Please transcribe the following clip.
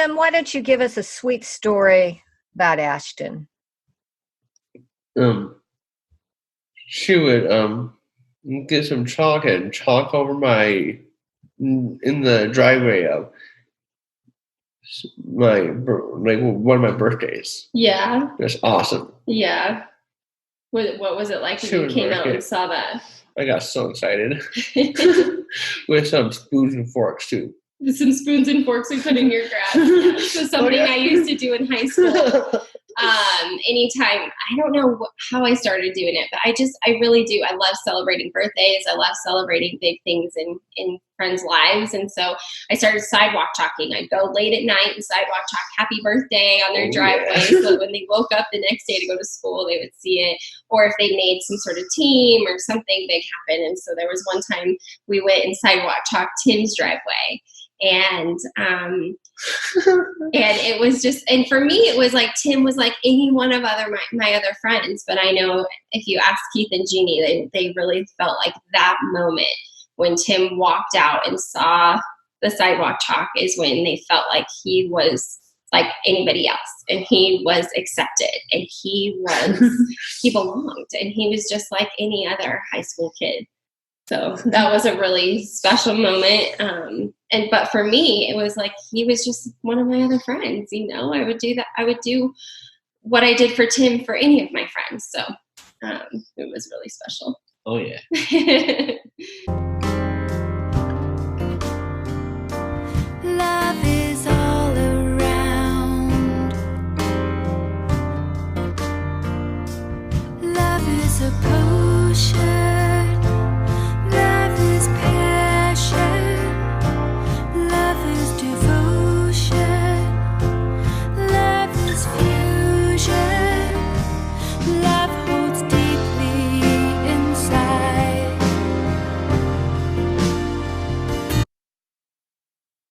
Tim, why don't you give us a sweet story about Ashten? She would get some chalk and chalk over in the driveway of one of my birthdays. Yeah. That's awesome. Yeah. What was it like when you came out and saw that? I got so excited. With some spoons and forks too. With some spoons and forks we put in your grass. Yeah. So something I used to do in high school. Anytime, I don't know how I started doing it, but I really do. I love celebrating birthdays. I love celebrating big things in friends' lives. And so I started sidewalk chalking. I'd go late at night and sidewalk chalk happy birthday on their driveway. Yeah. So when they woke up the next day to go to school, they would see it. Or if they made some sort of team or something big happen. And so there was one time we went and sidewalk chalked Tim's driveway. And it was just, and for me, it was like Tim was like any one of my other friends. But I know if you ask Keith and Jeannie, they really felt like that moment when Tim walked out and saw the sidewalk chalk is when they felt like he was like anybody else, and he was accepted, and he belonged, and he was just like any other high school kid. So that was a really special moment. But for me, it was like he was just one of my other friends. I would do that. I would do what I did for Tim for any of my friends. So it was really special. Oh, yeah.